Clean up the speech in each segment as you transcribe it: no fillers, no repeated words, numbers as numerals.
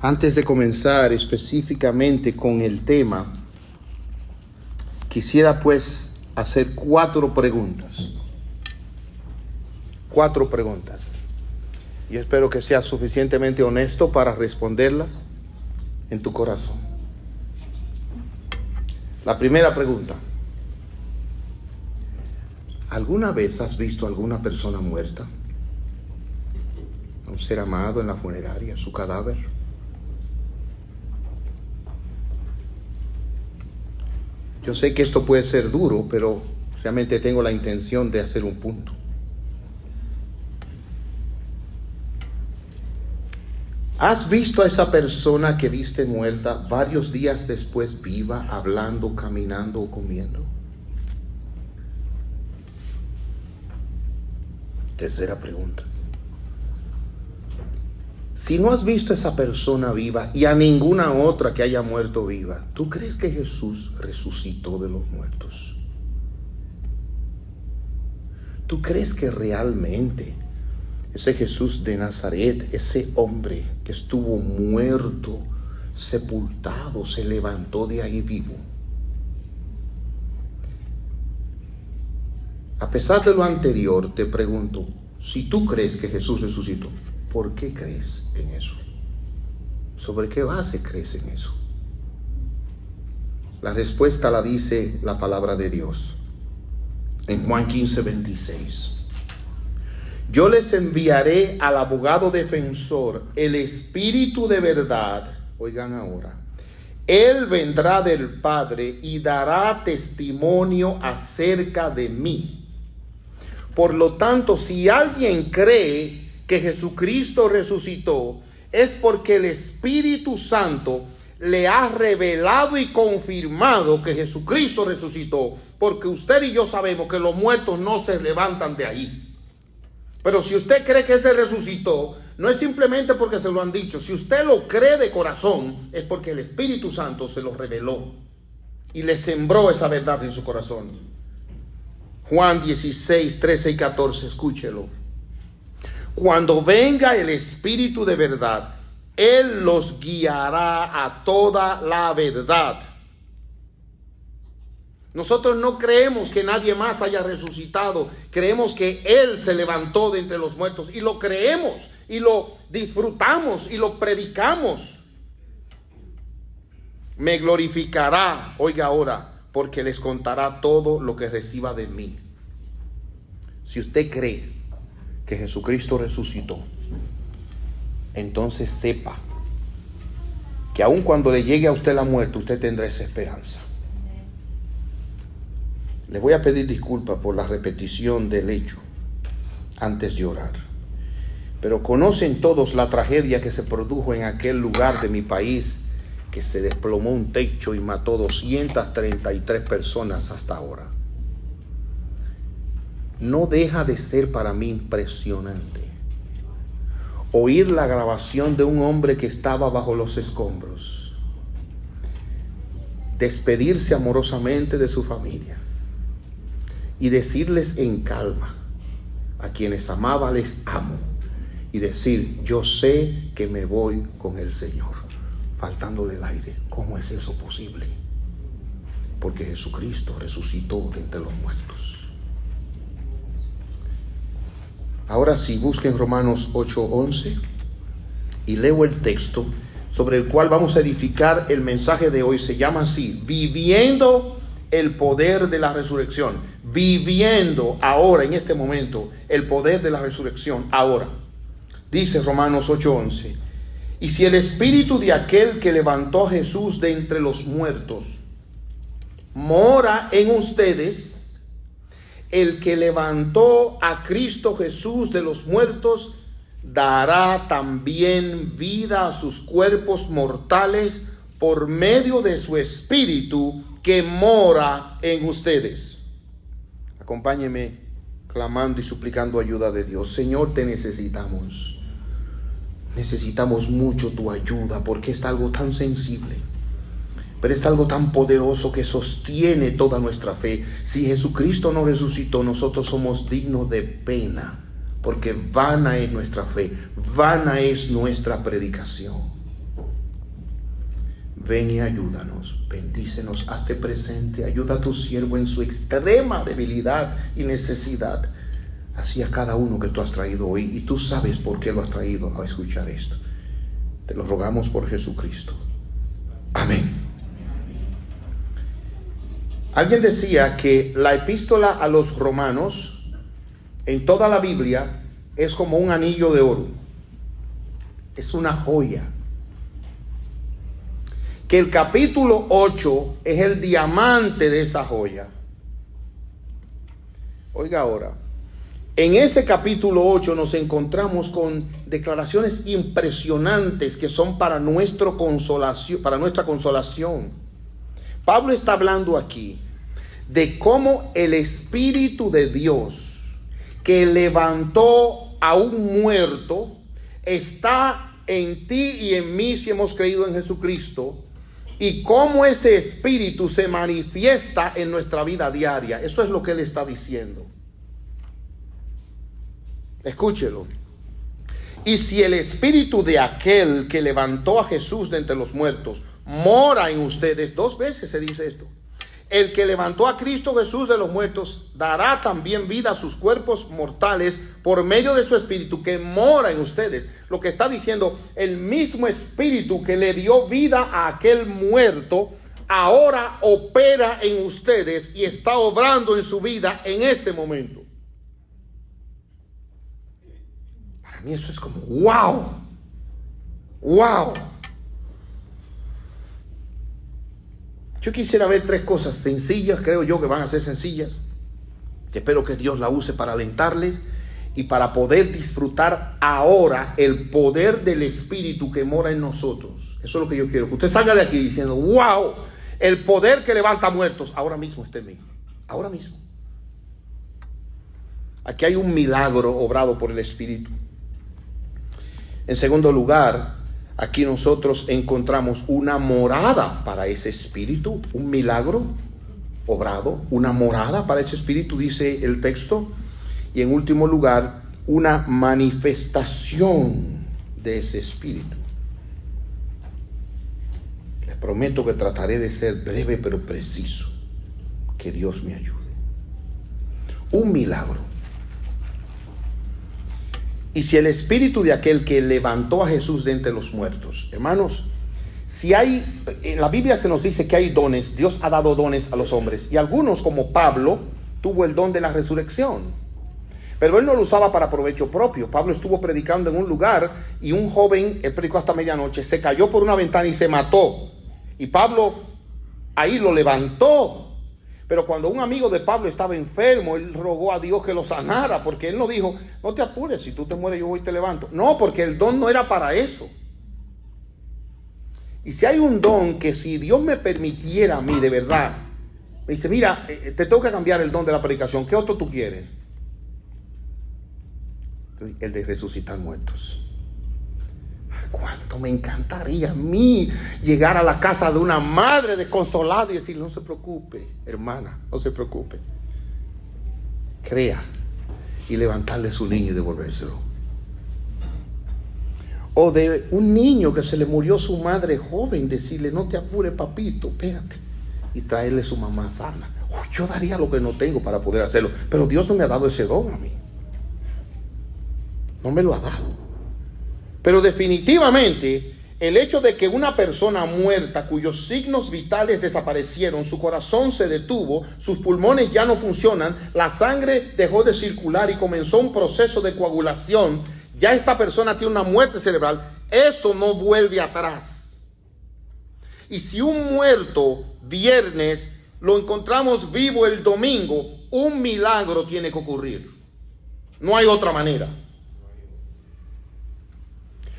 Antes de comenzar específicamente con el tema, quisiera pues hacer 4 preguntas. 4 preguntas. Y espero que seas suficientemente honesto para responderlas en tu corazón. La primera pregunta: ¿alguna vez has visto a alguna persona muerta? A un ser amado en la funeraria, su cadáver. Yo sé que esto puede ser duro, pero realmente tengo la intención de hacer un punto. ¿Has visto a esa persona que viste muerta varios días después viva, hablando, caminando o comiendo? Tercera pregunta: si no has visto a esa persona viva y a ninguna otra que haya muerto viva, ¿tú crees que Jesús resucitó de los muertos? ¿Tú crees que realmente ese Jesús de Nazaret, ese hombre que estuvo muerto, sepultado, se levantó de ahí vivo? A pesar de lo anterior, te pregunto, si tú crees que Jesús resucitó, ¿por qué crees en eso? ¿Sobre qué base crees en eso? La respuesta la dice la palabra de Dios en Juan 15:26. Yo les enviaré al abogado defensor, el Espíritu de verdad. Oigan ahora. Él vendrá del Padre y dará testimonio acerca de mí. Por lo tanto, si alguien cree que Jesucristo resucitó, es porque el Espíritu Santo le ha revelado y confirmado que Jesucristo resucitó, porque usted y yo sabemos que los muertos no se levantan de ahí. Pero si usted cree que se resucitó, no es simplemente porque se lo han dicho. Si usted lo cree de corazón, es porque el Espíritu Santo se lo reveló y le sembró esa verdad en su corazón. Juan 16, 13 y 14, escúchelo. Cuando venga el Espíritu de verdad, Él los guiará a toda la verdad. Nosotros no creemos que nadie más haya resucitado. Creemos que Él se levantó de entre los muertos. Y lo creemos, y lo disfrutamos, y lo predicamos. Me glorificará, oiga ahora, porque les contará todo lo que reciba de mí. Si usted cree que Jesucristo resucitó, entonces sepa que aun cuando le llegue a usted la muerte, usted tendrá esa esperanza. Le voy a pedir disculpas por la repetición del hecho antes de orar. Pero conocen todos la tragedia que se produjo en aquel lugar de mi país, que se desplomó un techo y mató 233 personas hasta ahora. No deja de ser para mí impresionante oír la grabación de un hombre que estaba bajo los escombros, despedirse amorosamente de su familia y decirles en calma: a quienes amaba les amo, y decir: yo sé que me voy con el Señor, faltándole el aire. ¿Cómo es eso posible? Porque Jesucristo resucitó de entre los muertos. Ahora sí, busquen Romanos 8:11 y leo el texto sobre el cual vamos a edificar el mensaje de hoy. Se llama así: viviendo el poder de la resurrección. Viviendo ahora, en este momento, el poder de la resurrección. Ahora, dice Romanos 8:11: y si el espíritu de aquel que levantó a Jesús de entre los muertos mora en ustedes, el que levantó a Cristo Jesús de los muertos dará también vida a sus cuerpos mortales por medio de su espíritu que mora en ustedes. Acompáñeme clamando y suplicando ayuda de Dios. Señor, te necesitamos. Necesitamos mucho tu ayuda, porque es algo tan sensible, pero es algo tan poderoso que sostiene toda nuestra fe. Si Jesucristo no resucitó, nosotros somos dignos de pena, porque vana es nuestra fe, vana es nuestra predicación. ven y ayúdanos, bendícenos, hazte presente, ayuda a tu siervo en su extrema debilidad y necesidad. Así a cada uno que tú has traído hoy, y tú sabes por qué lo has traído a escuchar esto. Te lo rogamos por Jesucristo. Amén. Alguien decía que la epístola a los romanos en toda la Biblia es como un anillo de oro. Es una joya. Que el capítulo 8 es el diamante de esa joya. Oiga ahora, en ese capítulo 8 nos encontramos con declaraciones impresionantes que son para nuestra consolación. Pablo está hablando aquí de cómo el Espíritu de Dios que levantó a un muerto está en ti y en mí si hemos creído en Jesucristo, y cómo ese Espíritu se manifiesta en nuestra vida diaria. Eso es lo que él está diciendo. Escúchelo. Y si el Espíritu de aquel que levantó a Jesús de entre los muertos mora en ustedes, 2 veces se dice esto. El que levantó a Cristo Jesús de los muertos dará también vida a sus cuerpos mortales por medio de su Espíritu que mora en ustedes. Lo que está diciendo, el mismo Espíritu que le dio vida a aquel muerto, ahora opera en ustedes y está obrando en su vida en este momento. Para mí eso es como wow. Wow. Yo quisiera ver 3 cosas sencillas, creo yo que van a ser sencillas, que espero que Dios la use para alentarles y para poder disfrutar ahora el poder del Espíritu que mora en nosotros. Eso es lo que yo quiero, que usted salga de aquí diciendo, wow, el poder que levanta muertos ahora mismo está en mí, ahora mismo. Aquí hay un milagro obrado por el Espíritu. En segundo lugar, aquí nosotros encontramos una morada para ese Espíritu, un milagro obrado, una morada para ese Espíritu, dice el texto. Y en último lugar, una manifestación de ese Espíritu. Les prometo que trataré de ser breve pero preciso. Que Dios me ayude. Un milagro. Y si el Espíritu de aquel que levantó a Jesús de entre los muertos, hermanos, si hay, en la Biblia se nos dice que hay dones, Dios ha dado dones a los hombres, y algunos, como Pablo, tuvo el don de la resurrección, pero él no lo usaba para provecho propio. Pablo estuvo predicando en un lugar y un joven, él predicó hasta medianoche, se cayó por una ventana y se mató, y Pablo ahí lo levantó. Pero cuando un amigo de Pablo estaba enfermo, él rogó a Dios que lo sanara, porque él no dijo, no te apures, si tú te mueres yo voy y te levanto. No, porque el don no era para eso. Y si hay un don que si Dios me permitiera a mí de verdad, me dice, mira, te tengo que cambiar el don de la predicación, ¿qué otro tú quieres? El de resucitar muertos. Cuánto me encantaría a mí llegar a la casa de una madre desconsolada y decir, no se preocupe, hermana, no se preocupe, crea, y levantarle su niño y devolvérselo. O de un niño que se le murió su madre joven, decirle, no te apures, papito, espérate, y traerle su mamá sana. Yo daría lo que no tengo para poder hacerlo, pero Dios no me ha dado ese don a mí, no me lo ha dado. Pero definitivamente el hecho de que una persona muerta cuyos signos vitales desaparecieron, su corazón se detuvo, sus pulmones ya no funcionan, la sangre dejó de circular y comenzó un proceso de coagulación, ya esta persona tiene una muerte cerebral, eso no vuelve atrás. Y si un muerto viernes lo encontramos vivo el domingo, un milagro tiene que ocurrir. No hay otra manera.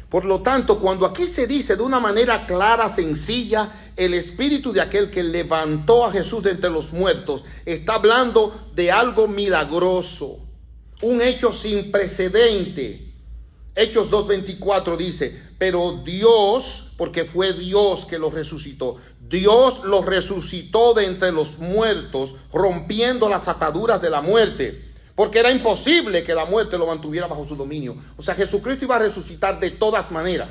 Por lo tanto, cuando aquí se dice de una manera clara, sencilla, el Espíritu de aquel que levantó a Jesús de entre los muertos, está hablando de algo milagroso, un hecho sin precedente. Hechos 2:24 dice, pero Dios, porque fue Dios que los resucitó, Dios los resucitó de entre los muertos, rompiendo las ataduras de la muerte. Porque era imposible que la muerte lo mantuviera bajo su dominio. O sea, Jesucristo iba a resucitar de todas maneras.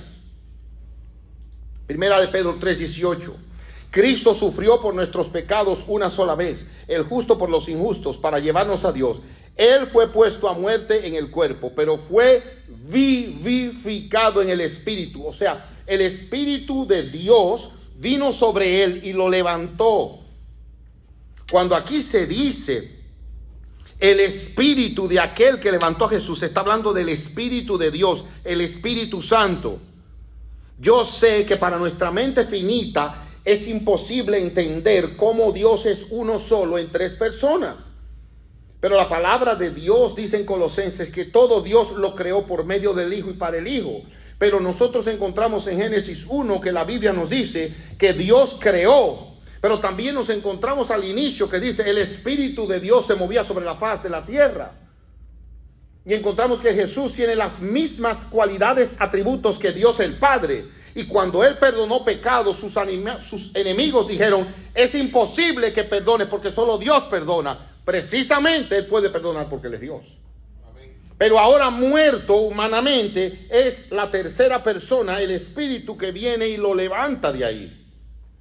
Primera de Pedro 3:18. Cristo sufrió por nuestros pecados una sola vez, el justo por los injustos, para llevarnos a Dios. Él fue puesto a muerte en el cuerpo, pero fue vivificado en el espíritu. O sea, el espíritu de Dios vino sobre él y lo levantó. Cuando aquí se dice el espíritu de aquel que levantó a Jesús, se está hablando del espíritu de Dios, el Espíritu Santo. Yo sé que para nuestra mente finita es imposible entender cómo Dios es uno solo en tres personas. Pero la palabra de Dios dice en Colosenses que todo Dios lo creó por medio del Hijo y para el Hijo. Pero nosotros encontramos en Génesis 1 que la Biblia nos dice que Dios creó. Pero también nos encontramos al inicio que dice el Espíritu de Dios se movía sobre la faz de la tierra. Y encontramos que Jesús tiene las mismas cualidades, atributos que Dios el Padre. Y cuando Él perdonó pecados, sus enemigos dijeron, es imposible que perdone porque solo Dios perdona. Precisamente Él puede perdonar porque Él es Dios. Amén. Pero ahora muerto humanamente es la tercera persona, el Espíritu que viene y lo levanta de ahí.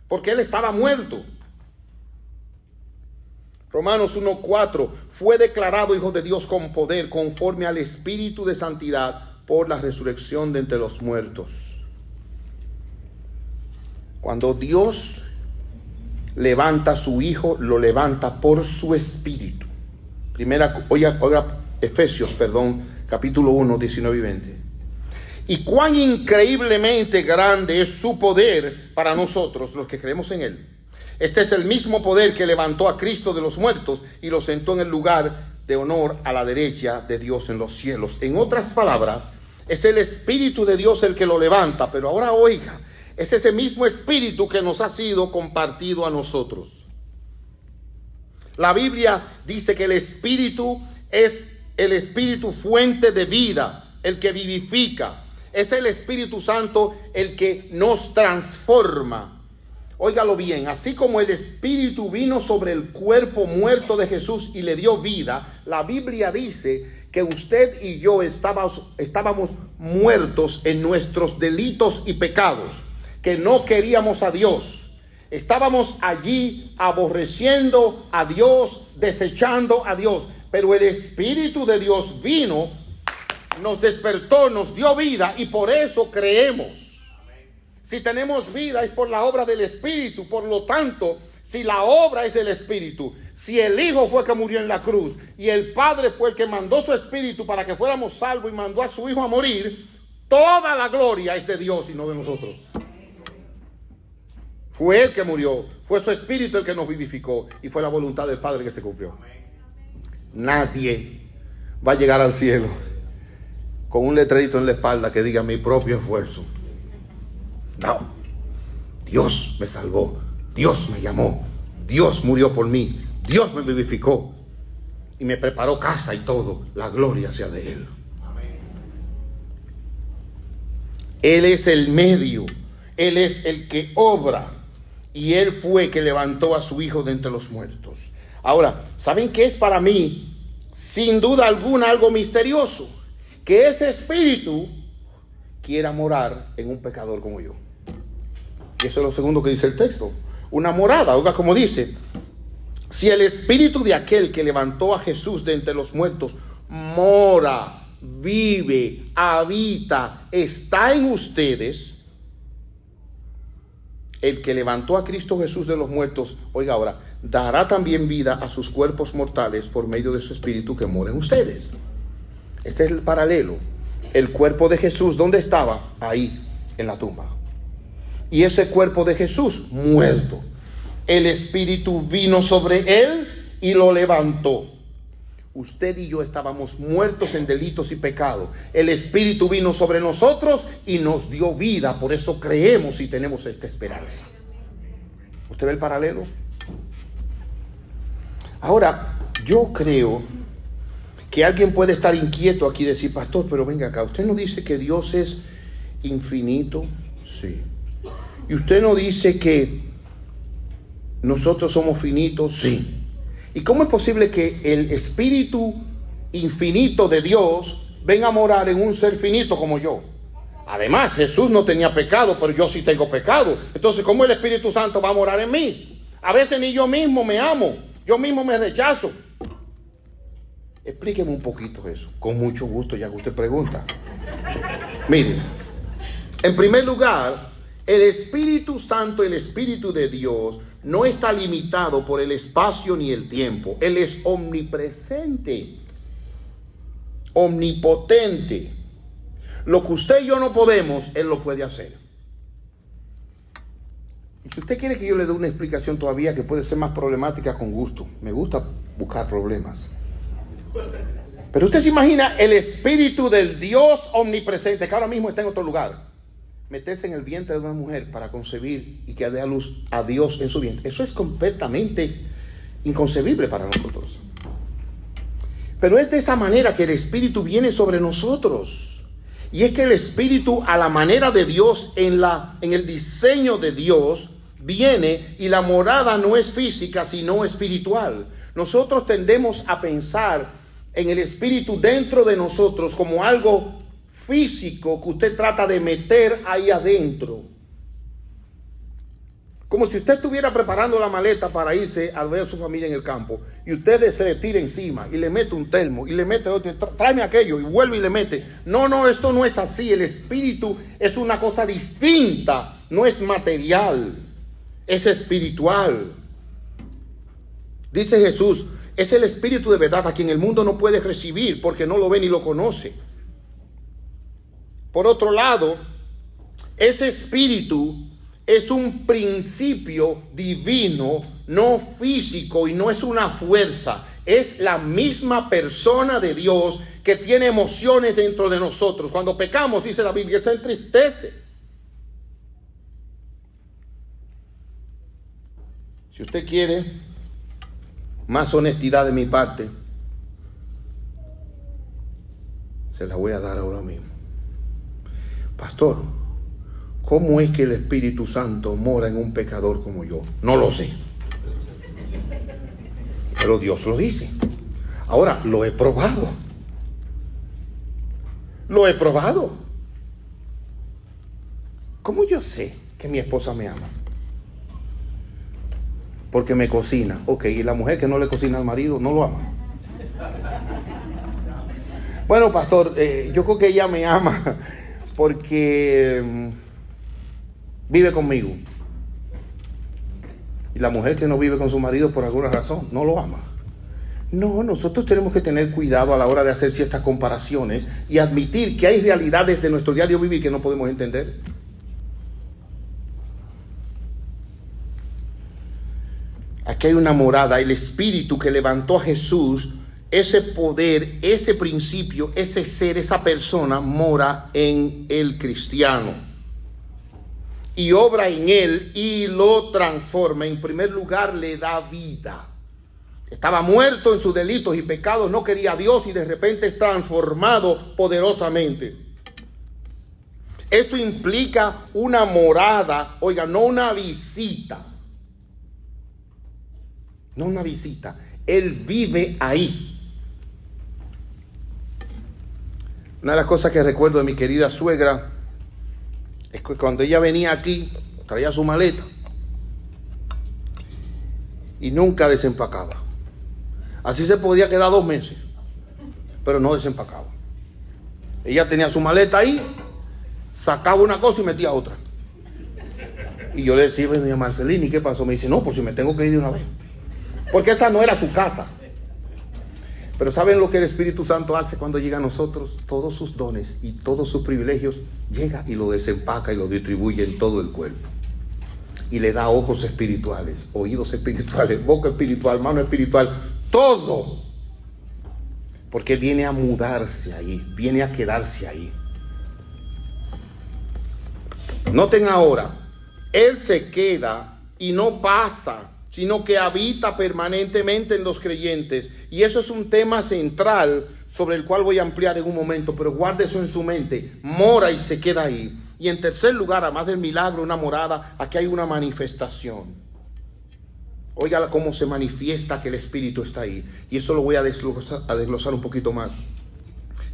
Porque Él estaba muerto. Romanos 1:4, fue declarado Hijo de Dios con poder, conforme al Espíritu de santidad, por la resurrección de entre los muertos. Cuando Dios levanta a su Hijo, lo levanta por su Espíritu. Oiga, Efesios, capítulo 1, 19 y 20. Y cuán increíblemente grande es su poder para nosotros, los que creemos en Él. Este es el mismo poder que levantó a Cristo de los muertos y lo sentó en el lugar de honor a la derecha de Dios en los cielos. En otras palabras, es el Espíritu de Dios el que lo levanta. Pero ahora oiga, es ese mismo Espíritu que nos ha sido compartido a nosotros. La Biblia dice que el Espíritu es el Espíritu fuente de vida, el que vivifica. Es el Espíritu Santo el que nos transforma. Óigalo bien, así como el Espíritu vino sobre el cuerpo muerto de Jesús y le dio vida, la Biblia dice que usted y yo estábamos muertos en nuestros delitos y pecados, que no queríamos a Dios. Estábamos allí aborreciendo a Dios, desechando a Dios, pero el Espíritu de Dios vino, nos despertó, nos dio vida y por eso creemos. Si tenemos vida es por la obra del Espíritu. Por lo tanto, si la obra es del Espíritu, si el Hijo fue el que murió en la cruz y el Padre fue el que mandó su Espíritu para que fuéramos salvos y mandó a su Hijo a morir, toda la gloria es de Dios y no de nosotros. Fue Él que murió, fue su Espíritu el que nos vivificó y fue la voluntad del Padre que se cumplió. Nadie va a llegar al cielo con un letrerito en la espalda que diga mi propio esfuerzo. No, Dios me salvó, Dios me llamó, Dios murió por mí, Dios me vivificó y me preparó casa y todo. La gloria sea de Él. Amén. Él es el medio, Él es el que obra y Él fue que levantó a su Hijo de entre los muertos. Ahora, ¿saben qué es para mí? Sin duda alguna algo misterioso, que ese Espíritu quiera morar en un pecador como yo. Y eso es lo segundo que dice el texto. Una morada, oiga como dice. Si el Espíritu de aquel que levantó a Jesús de entre los muertos mora, vive, habita, está en ustedes, el que levantó a Cristo Jesús de los muertos, oiga ahora, dará también vida a sus cuerpos mortales por medio de su Espíritu que mora en ustedes. Este es el paralelo. El cuerpo de Jesús, ¿dónde estaba? Ahí, en la tumba. Y ese cuerpo de Jesús, muerto. El Espíritu vino sobre Él y lo levantó. Usted y yo estábamos muertos en delitos y pecados. El Espíritu vino sobre nosotros y nos dio vida. Por eso creemos y tenemos esta esperanza. ¿Usted ve el paralelo? Ahora, yo creo que alguien puede estar inquieto aquí y decir, pastor, pero venga acá, ¿usted no dice que Dios es infinito? Sí. ¿Y usted no dice que nosotros somos finitos? Sí. ¿Y cómo es posible que el Espíritu infinito de Dios venga a morar en un ser finito como yo? Además, Jesús no tenía pecado, pero yo sí tengo pecado. Entonces, ¿cómo el Espíritu Santo va a morar en mí? A veces ni yo mismo me amo, yo mismo me rechazo. Explíqueme un poquito eso, con mucho gusto, ya que usted pregunta. Miren, en primer lugar, el Espíritu Santo, el Espíritu de Dios, no está limitado por el espacio ni el tiempo. Él es omnipresente, omnipotente. Lo que usted y yo no podemos, Él lo puede hacer. Y si usted quiere que yo le dé una explicación todavía que puede ser más problemática, con gusto. Me gusta buscar problemas. Pero usted se imagina el Espíritu del Dios omnipresente, que ahora mismo está en otro lugar, meterse en el vientre de una mujer para concebir y que dé a luz a Dios en su vientre. Eso es completamente inconcebible para nosotros. Pero es de esa manera que el Espíritu viene sobre nosotros. Y es que el Espíritu, a la manera de Dios, en el diseño de Dios, viene, y la morada no es física, sino espiritual. Nosotros tendemos a pensar en el Espíritu dentro de nosotros como algo físico que usted trata de meter ahí adentro. Como si usted estuviera preparando la maleta para irse a ver a su familia en el campo, y usted se le tira encima y le mete un termo y le mete otro, tráeme aquello, y vuelve y le mete. No, esto no es así. El Espíritu es una cosa distinta, no es material, es espiritual. Dice Jesús, es el Espíritu de verdad a quien el mundo no puede recibir porque no lo ve ni lo conoce. Por otro lado, ese Espíritu es un principio divino, no físico, y no es una fuerza. Es la misma persona de Dios que tiene emociones dentro de nosotros. Cuando pecamos, dice la Biblia, se entristece. Si usted quiere más honestidad de mi parte, se la voy a dar ahora mismo. Pastor, ¿cómo es que el Espíritu Santo mora en un pecador como yo? No lo sé. Pero Dios lo dice. Ahora, lo he probado. Lo he probado. ¿Cómo yo sé que mi esposa me ama? Porque me cocina. Ok, y la mujer que no le cocina al marido no lo ama. Bueno, pastor, yo creo que ella me ama porque vive conmigo. Y la mujer que no vive con su marido por alguna razón no lo ama. No, nosotros tenemos que tener cuidado a la hora de hacer ciertas comparaciones y admitir que hay realidades de nuestro diario vivir que no podemos entender. Aquí hay una morada, el Espíritu que levantó a Jesús, ese poder, ese principio, ese ser, esa persona mora en el cristiano. Y obra en él y lo transforma. En primer lugar, le da vida. Estaba muerto en sus delitos y pecados, no quería a Dios y de repente es transformado poderosamente. Esto implica una morada, oiga, no una visita. No una visita, Él vive ahí. Una de las cosas que recuerdo de mi querida suegra es que cuando ella venía aquí, traía su maleta y nunca desempacaba. Así se podía quedar 2 meses, pero no desempacaba. Ella tenía su maleta ahí, sacaba una cosa y metía otra. Y yo le decía, doña Marcelina, ¿y qué pasó? Me dice, no, pues si me tengo que ir de una vez. Porque esa no era su casa. Pero ¿saben lo que el Espíritu Santo hace cuando llega a nosotros? Todos sus dones y todos sus privilegios, llega y lo desempaca y lo distribuye en todo el cuerpo. Y le da ojos espirituales, oídos espirituales, boca espiritual, mano espiritual, todo. Porque viene a mudarse ahí, viene a quedarse ahí. Noten ahora, Él se queda y no pasa, sino que habita permanentemente en los creyentes. Y eso es un tema central sobre el cual voy a ampliar en un momento, pero guarde eso en su mente. Mora y se queda ahí. Y en tercer lugar, además del milagro, una morada, aquí hay una manifestación. Oiga cómo se manifiesta que el Espíritu está ahí. Y eso lo voy a desglosar un poquito más.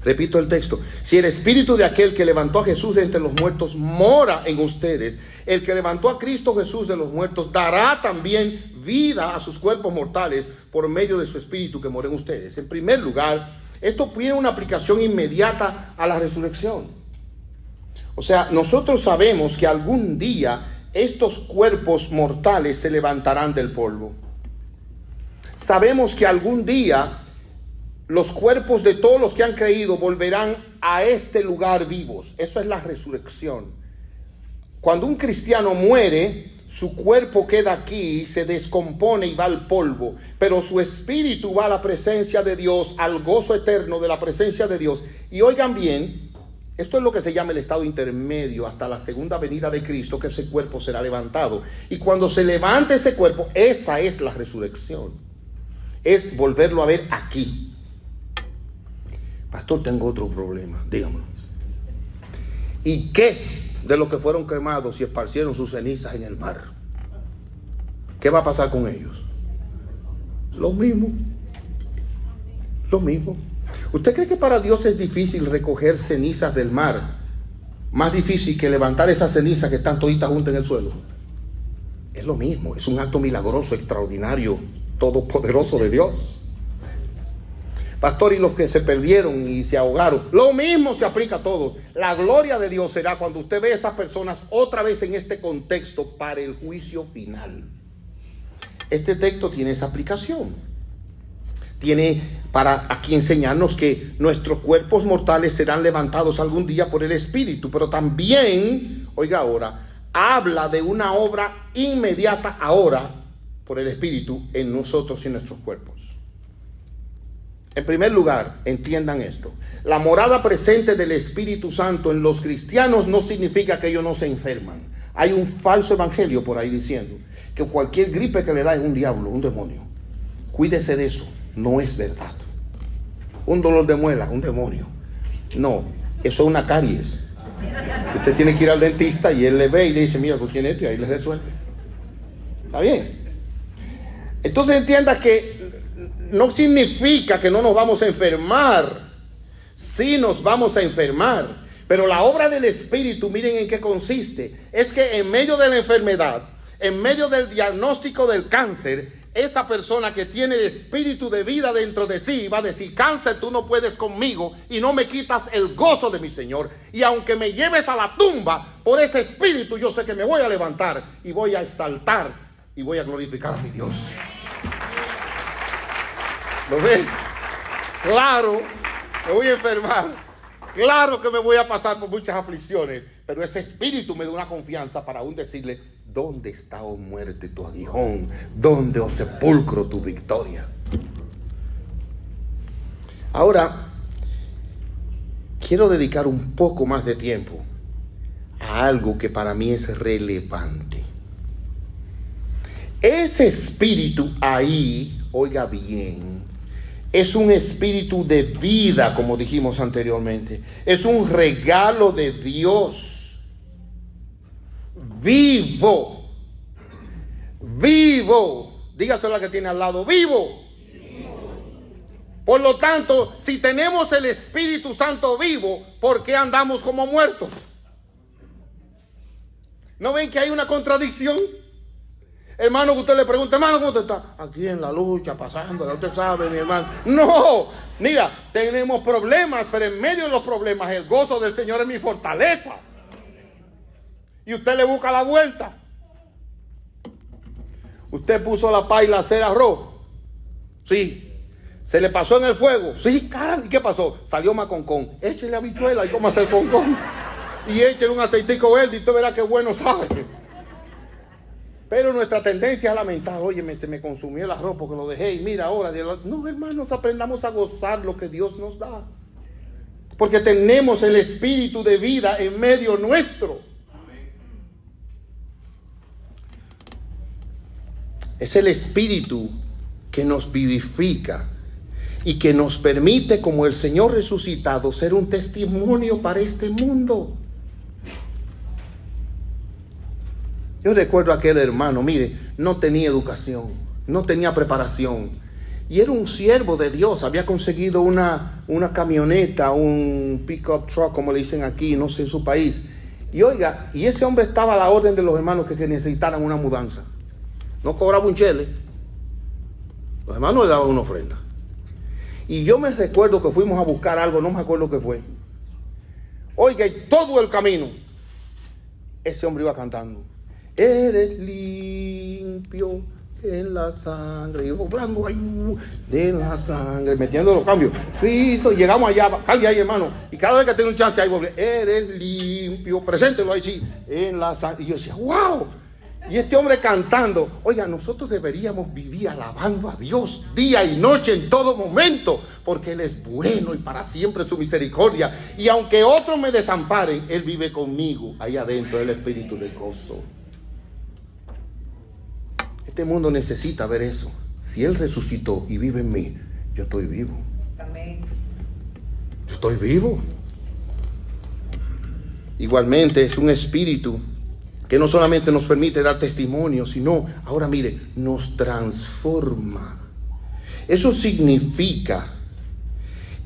Repito el texto. Si el espíritu de aquel que levantó a Jesús de entre los muertos mora en ustedes, el que levantó a Cristo Jesús de los muertos dará también vida a sus cuerpos mortales por medio de su espíritu que mora en ustedes. En primer lugar, esto tiene una aplicación inmediata a la resurrección. O sea, nosotros sabemos que algún día estos cuerpos mortales se levantarán del polvo. Sabemos que algún día los cuerpos de todos los que han creído volverán a este lugar vivos. Eso es la resurrección. Cuando un cristiano muere, su cuerpo queda aquí, se descompone y va al polvo, pero su espíritu va a la presencia de Dios, al gozo eterno de la presencia de Dios. Y oigan bien, esto es lo que se llama el estado intermedio hasta la segunda venida de Cristo, que ese cuerpo será levantado. Y cuando se levante ese cuerpo, esa es la resurrección. Es volverlo a ver aquí. Pastor, tengo otro problema, dígamelo. ¿Y qué de los que fueron cremados y esparcieron sus cenizas en el mar? ¿Qué va a pasar con ellos? Lo mismo. Lo mismo. ¿Usted cree que para Dios es difícil recoger cenizas del mar? Más difícil que levantar esas cenizas que están toditas juntas en el suelo. Es lo mismo. Es un acto milagroso, extraordinario, todopoderoso de Dios. Pastor, y los que se perdieron y se ahogaron, lo mismo se aplica a todos. La gloria de Dios será cuando usted ve a esas personas otra vez en este contexto para el juicio final. Este texto tiene esa aplicación. Tiene para aquí enseñarnos que nuestros cuerpos mortales serán levantados algún día por el Espíritu, pero también, oiga ahora, habla de una obra inmediata ahora por el Espíritu en nosotros y en nuestros cuerpos. En primer lugar, entiendan esto. La morada presente del Espíritu Santo en los cristianos no significa que ellos no se enferman. Hay un falso evangelio por ahí diciendo que cualquier gripe que le da es un diablo, un demonio. Cuídese de eso. No es verdad. Un dolor de muela, un demonio. No, eso es una caries. Usted tiene que ir al dentista y él le ve y le dice, mira, tú tienes esto, y ahí le resuelve. ¿Está bien? Entonces entienda que no significa que no nos vamos a enfermar. Sí nos vamos a enfermar. Pero la obra del Espíritu, miren en qué consiste. Es que en medio de la enfermedad, en medio del diagnóstico del cáncer, esa persona que tiene el espíritu de vida dentro de sí va a decir, cáncer, tú no puedes conmigo y no me quitas el gozo de mi Señor. Y aunque me lleves a la tumba, por ese espíritu yo sé que me voy a levantar y voy a exaltar y voy a glorificar a mi Dios. ¿Lo ves? Claro, me voy a enfermar. Claro que me voy a pasar por muchas aflicciones. Pero ese espíritu me da una confianza para aún decirle, ¿dónde está, oh muerte, tu aguijón? ¿Dónde, oh sepulcro, tu victoria? Ahora, quiero dedicar un poco más de tiempo a algo que para mí es relevante. Ese espíritu ahí, oiga bien, es un espíritu de vida, como dijimos anteriormente. Es un regalo de Dios. Vivo. Vivo. Dígaselo a la que tiene al lado. Vivo. Por lo tanto, si tenemos el Espíritu Santo vivo, ¿por qué andamos como muertos? ¿No ven que hay una contradicción? Hermano, que usted le pregunta, hermano, ¿cómo usted está? Aquí en la lucha, pasándola, usted sabe, mi hermano. No, mira, tenemos problemas, pero en medio de los problemas, el gozo del Señor es mi fortaleza. Y usted le busca la vuelta. Usted puso la paila a hacer arroz. Sí. Se le pasó en el fuego. Sí, caramba, ¿y qué pasó? Salió maconcón. Échele habichuela y cómo hacer concón. Y échele un aceitico verde y usted verá qué bueno sabe. Pero nuestra tendencia es lamentar, oye, se me consumió el arroz porque lo dejé y mira ahora. No, hermanos, aprendamos a gozar lo que Dios nos da. Porque tenemos el espíritu de vida en medio nuestro. Es el espíritu que nos vivifica y que nos permite, como el Señor resucitado, ser un testimonio para este mundo. Yo recuerdo a aquel hermano, mire, no tenía educación, no tenía preparación. Y era un siervo de Dios, había conseguido una camioneta, un pick-up truck, como le dicen aquí, no sé en su país. Y oiga, y ese hombre estaba a la orden de los hermanos que necesitaran una mudanza. No cobraba un chele. Los hermanos le daban una ofrenda. Y yo me recuerdo que fuimos a buscar algo, no me acuerdo qué fue. Oiga, y todo el camino, ese hombre iba cantando. Eres limpio en la sangre, y yo hablando ahí de la sangre, metiendo los cambios. Cristo, llegamos allá, calle ahí, hermano, y cada vez que tengo un chance ahí, eres limpio, preséntelo ahí, sí, en la sangre. Y yo decía, wow, y este hombre cantando. Oiga, nosotros deberíamos vivir alabando a Dios día y noche en todo momento, porque Él es bueno y para siempre su misericordia. Y aunque otros me desamparen, Él vive conmigo ahí adentro, el espíritu de gozo. Este mundo necesita ver eso. Si Él resucitó y vive en mí, yo estoy vivo. Amén. Yo estoy vivo. Igualmente es un espíritu que no solamente nos permite dar testimonio, sino, ahora mire, nos transforma. Eso significa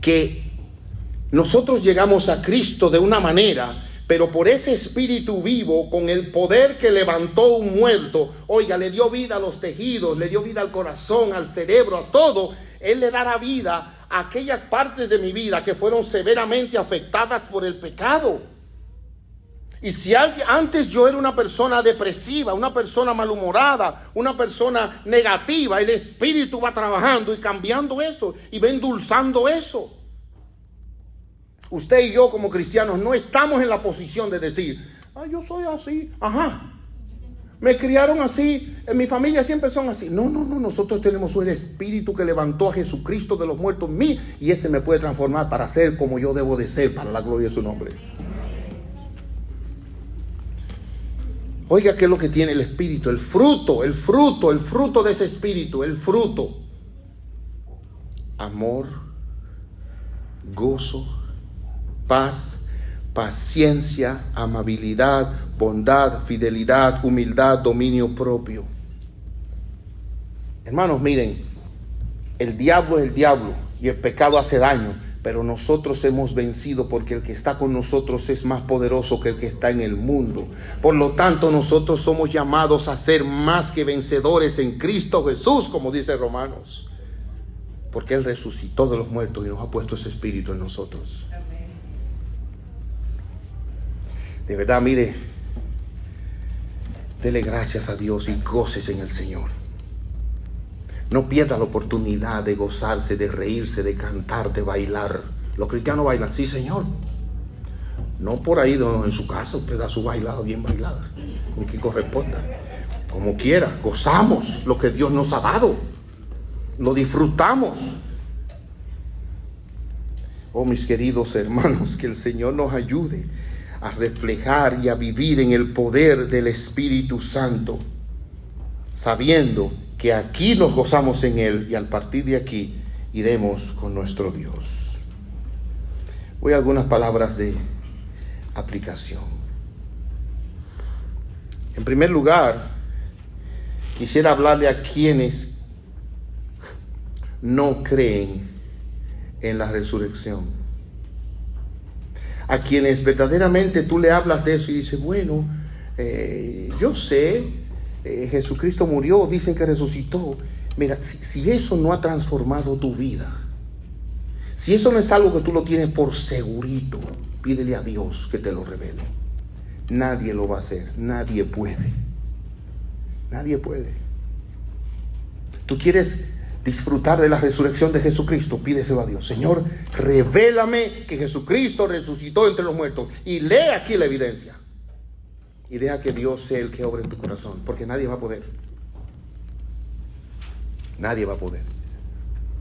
que nosotros llegamos a Cristo de una manera, pero por ese espíritu vivo, con el poder que levantó un muerto, oiga, le dio vida a los tejidos, le dio vida al corazón, al cerebro, a todo. Él le dará vida a aquellas partes de mi vida que fueron severamente afectadas por el pecado. Y si antes yo era una persona depresiva, una persona malhumorada, una persona negativa, el espíritu va trabajando y cambiando eso y va endulzando eso. Usted y yo como cristianos no estamos en la posición de decir, yo soy así, me criaron así, en mi familia siempre son así. No, nosotros tenemos un espíritu que levantó a Jesucristo de los muertos en mí, y ese me puede transformar para ser como yo debo de ser, para la gloria de su nombre. Oiga, ¿qué es lo que tiene el espíritu? El fruto de ese espíritu, el fruto. Amor, gozo, paz, paciencia, amabilidad, bondad, fidelidad, humildad, dominio propio. Hermanos, miren, el diablo es el diablo y el pecado hace daño, pero nosotros hemos vencido porque el que está con nosotros es más poderoso que el que está en el mundo. Por lo tanto, nosotros somos llamados a ser más que vencedores en Cristo Jesús, como dice Romanos, porque Él resucitó de los muertos y nos ha puesto ese espíritu en nosotros. De verdad, mire, dele gracias a Dios y goces en el Señor. No pierda la oportunidad de gozarse, de reírse, de cantar, de bailar. Los cristianos bailan, sí, Señor. No por ahí, no, en su casa usted da su bailada bien bailada, con quien corresponda. Como quiera, gozamos lo que Dios nos ha dado. Lo disfrutamos. Oh, mis queridos hermanos, que el Señor nos ayude a reflejar y a vivir en el poder del Espíritu Santo, sabiendo que aquí nos gozamos en Él y al partir de aquí iremos con nuestro Dios. Voy a algunas palabras de aplicación. En primer lugar, quisiera hablarle a quienes no creen en la resurrección. A quienes verdaderamente tú le hablas de eso y dices, bueno, yo sé, Jesucristo murió, dicen que resucitó. Mira, si eso no ha transformado tu vida, si eso no es algo que tú lo tienes por segurito, pídele a Dios que te lo revele. Nadie lo va a hacer, nadie puede. Nadie puede. ¿Tú quieres disfrutar de la resurrección de Jesucristo? Pídeselo a Dios. Señor, revélame que Jesucristo resucitó entre los muertos. Y lee aquí la evidencia. Y deja que Dios sea el que obre en tu corazón, porque nadie va a poder. Nadie va a poder.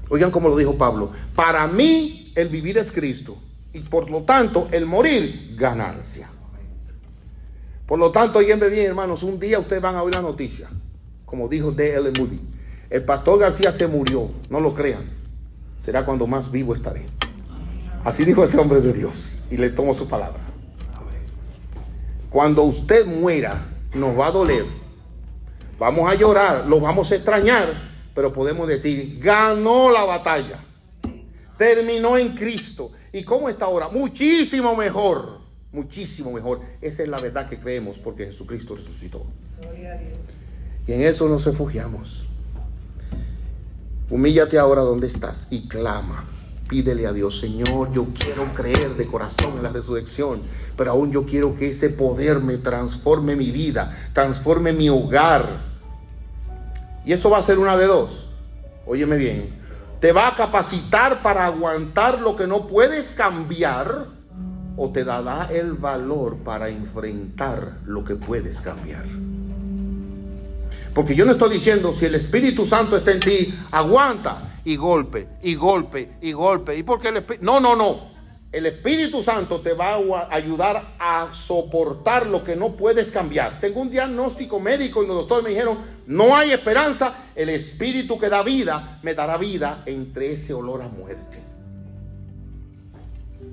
Oigan como lo dijo Pablo: para mí el vivir es Cristo, y por lo tanto el morir, ganancia. Por lo tanto, oiganme bien, hermanos, un día ustedes van a oír la noticia, como dijo D.L. Moody: el pastor García se murió. No lo crean, será cuando más vivo estaré. Así dijo ese hombre de Dios, y le tomo su palabra. Cuando usted muera, nos va a doler, vamos a llorar, lo vamos a extrañar, pero podemos decir, ganó la batalla. Terminó en Cristo. ¿Y cómo está ahora? Muchísimo mejor. Muchísimo mejor. Esa es la verdad que creemos porque Jesucristo resucitó. Gloria a Dios. Y en eso nos refugiamos. Humíllate ahora donde estás y clama. Pídele a Dios, Señor, yo quiero creer de corazón en la resurrección, pero aún yo quiero que ese poder me transforme mi vida, transforme mi hogar. Y eso va a ser una de dos. Óyeme bien. Te va a capacitar para aguantar lo que no puedes cambiar, o te dará el valor para enfrentar lo que puedes cambiar. Porque yo no estoy diciendo, si el Espíritu Santo está en ti, aguanta y golpe, y golpe, y golpe. ¿Y porque el Espíritu? No. El Espíritu Santo te va a ayudar a soportar lo que no puedes cambiar. Tengo un diagnóstico médico y los doctores me dijeron, no hay esperanza. El Espíritu que da vida, me dará vida entre ese olor a muerte.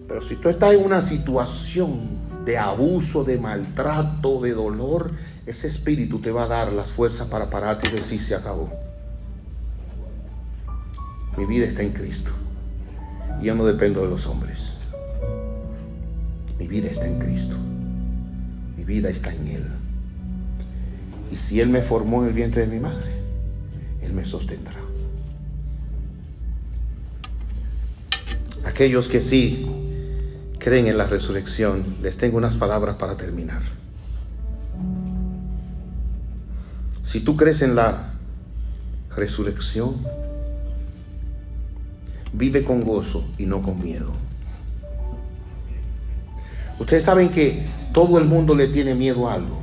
Pero si tú estás en una situación de abuso, de maltrato, de dolor, ese Espíritu te va a dar las fuerzas para pararte y decir, se acabó. Mi vida está en Cristo y yo no dependo de los hombres. Mi vida está en Cristo. Mi vida está en Él. Y si Él me formó en el vientre de mi madre, Él me sostendrá. Aquellos que sí creen en la resurrección, les tengo unas palabras para terminar. Si tú crees en la resurrección, vive con gozo y no con miedo. Ustedes saben que todo el mundo le tiene miedo a algo.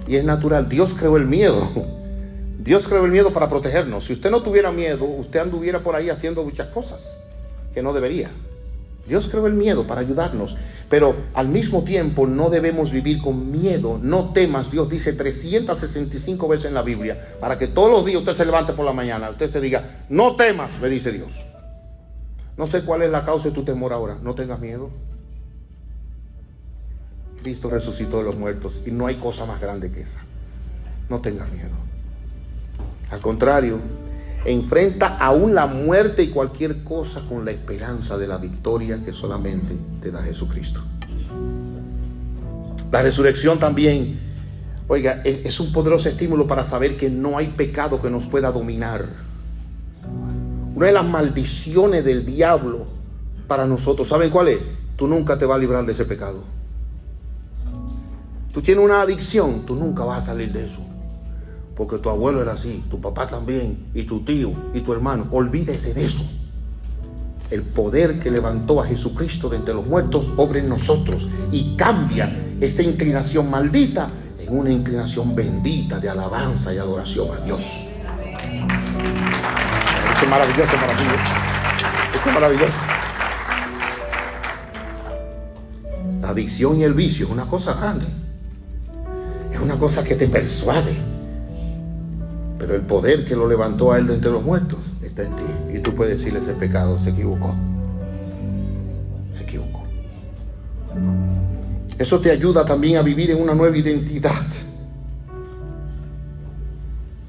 Y es natural. Dios creó el miedo. Dios creó el miedo para protegernos. Si usted no tuviera miedo, usted anduviera por ahí haciendo muchas cosas que no debería. Dios creó el miedo para ayudarnos. Pero al mismo tiempo no debemos vivir con miedo. No temas. Dios dice 365 veces en la Biblia, para que todos los días usted se levante por la mañana, usted se diga, no temas, me dice Dios. No sé cuál es la causa de tu temor ahora. No tengas miedo. Cristo resucitó de los muertos y no hay cosa más grande que esa. No tengas miedo. Al contrario, enfrenta aún la muerte y cualquier cosa con la esperanza de la victoria que solamente te da Jesucristo. La resurrección también, oiga, es un poderoso estímulo para saber que no hay pecado que nos pueda dominar. Una de las maldiciones del diablo para nosotros, ¿saben cuál es? Tú nunca te vas a librar de ese pecado. Tú tienes una adicción, tú nunca vas a salir de eso. Porque tu abuelo era así, tu papá también, y tu tío, y tu hermano. Olvídese de eso. El poder que levantó a Jesucristo de entre los muertos obra en nosotros y cambia esa inclinación maldita en una inclinación bendita de alabanza y adoración a Dios. Eso es maravilloso para mí. Eso es maravilloso. La adicción y el vicio es una cosa grande. Es una cosa que te persuade. Pero el poder que lo levantó a él de entre los muertos está en ti. Y tú puedes decirle, ese pecado se equivocó. Se equivocó. Eso te ayuda también a vivir en una nueva identidad.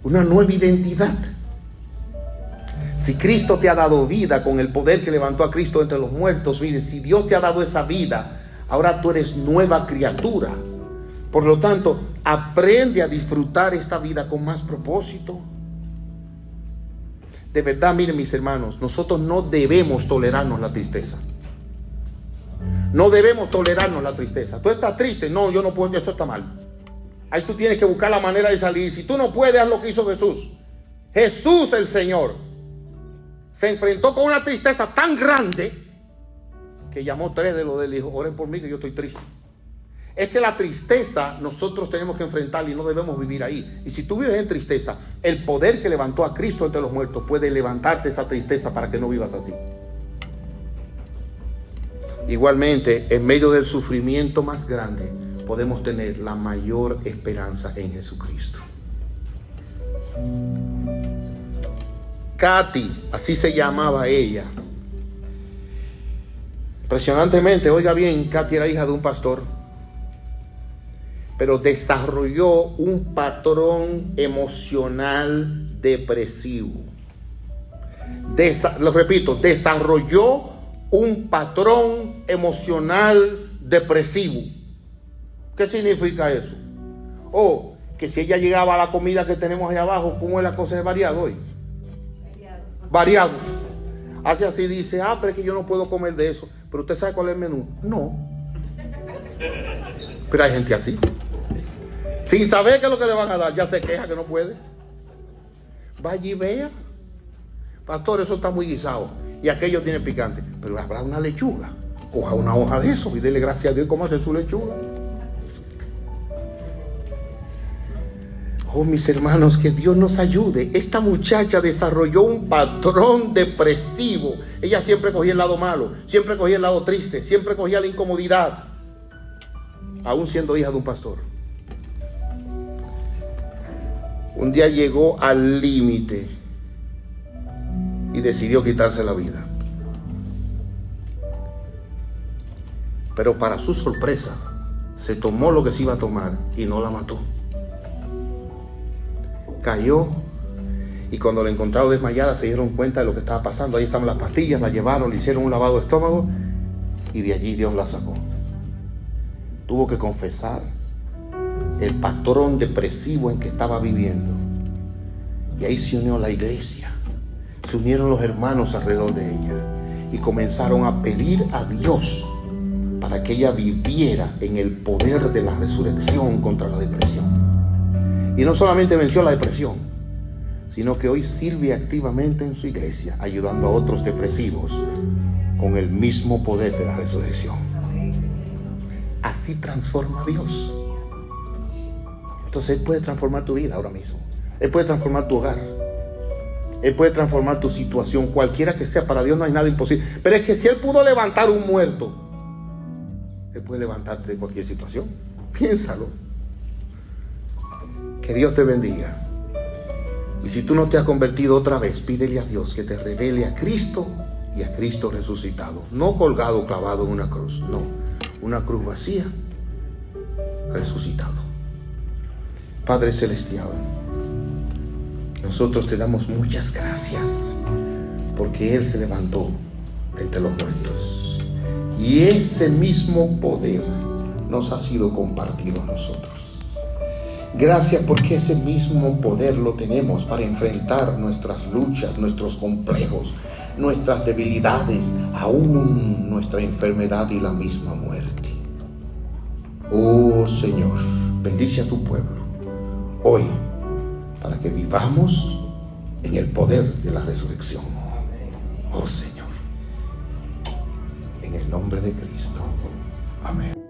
Una nueva identidad. Si Cristo te ha dado vida con el poder que levantó a Cristo entre los muertos, miren, si Dios te ha dado esa vida, ahora tú eres nueva criatura. Por lo tanto, aprende a disfrutar esta vida con más propósito. De verdad, miren mis hermanos, nosotros no debemos tolerarnos la tristeza. No debemos tolerarnos la tristeza. Tú estás triste, no, yo no puedo, eso está mal. Ahí tú tienes que buscar la manera de salir. Si tú no puedes, haz lo que hizo Jesús. Jesús el Señor se enfrentó con una tristeza tan grande que llamó 3 de los de él y dijo, oren por mí que yo estoy triste. Es que la tristeza nosotros tenemos que enfrentarla y no debemos vivir ahí. Y si tú vives en tristeza, el poder que levantó a Cristo entre los muertos puede levantarte esa tristeza para que no vivas así. Igualmente, en medio del sufrimiento más grande, podemos tener la mayor esperanza en Jesucristo. Katy, así se llamaba ella. Impresionantemente, oiga bien, Katy era hija de un pastor. pero desarrolló un patrón emocional depresivo. Lo repito, desarrolló un patrón emocional depresivo. ¿Qué significa eso? Que si ella llegaba a la comida que tenemos ahí abajo, ¿cómo es la cosa? ¿Es variado hoy? Variado. Hace así, dice, pero es que yo no puedo comer de eso. ¿Pero usted sabe cuál es el menú? No. Pero hay gente así. Sin saber qué es lo que le van a dar, ya se queja que no puede. Vaya y vea. Pastor, eso está muy guisado. Y aquello tiene picante. Pero habrá una lechuga. Coja una hoja de eso y dele gracias a Dios cómo hace su lechuga. Oh, mis hermanos, que Dios nos ayude. Esta muchacha desarrolló un patrón depresivo. Ella siempre cogía el lado malo, siempre cogía el lado triste, siempre cogía la incomodidad, aún siendo hija de un pastor. Un día llegó al límite y decidió quitarse la vida. Pero para su sorpresa, se tomó lo que se iba a tomar y no la mató. Cayó, y cuando la encontraron desmayada se dieron cuenta de lo que estaba pasando. Ahí estaban las pastillas, la llevaron, le hicieron un lavado de estómago y de allí Dios la sacó. Tuvo que confesar el patrón depresivo en que estaba viviendo, y ahí se unió la iglesia, se unieron los hermanos alrededor de ella y comenzaron a pedir a Dios para que ella viviera en el poder de la resurrección contra la depresión. Y no solamente venció la depresión, sino que hoy sirve activamente en su iglesia, ayudando a otros depresivos con el mismo poder de la resurrección. Así transforma a Dios. Entonces Él puede transformar tu vida ahora mismo. Él puede transformar tu hogar. Él puede transformar tu situación, cualquiera que sea. Para Dios no hay nada imposible. Pero es que si Él pudo levantar un muerto, Él puede levantarte de cualquier situación. Piénsalo. Que Dios te bendiga. Y si tú no te has convertido otra vez, pídele a Dios que te revele a Cristo y a Cristo resucitado. No colgado, clavado en una cruz. No, una cruz vacía, resucitado. Padre Celestial, nosotros te damos muchas gracias porque Él se levantó de entre los muertos. Y ese mismo poder nos ha sido compartido a nosotros. Gracias porque ese mismo poder lo tenemos para enfrentar nuestras luchas, nuestros complejos, nuestras debilidades, aún nuestra enfermedad y la misma muerte. Oh Señor, bendice a tu pueblo hoy para que vivamos en el poder de la resurrección. Oh Señor, en el nombre de Cristo. Amén.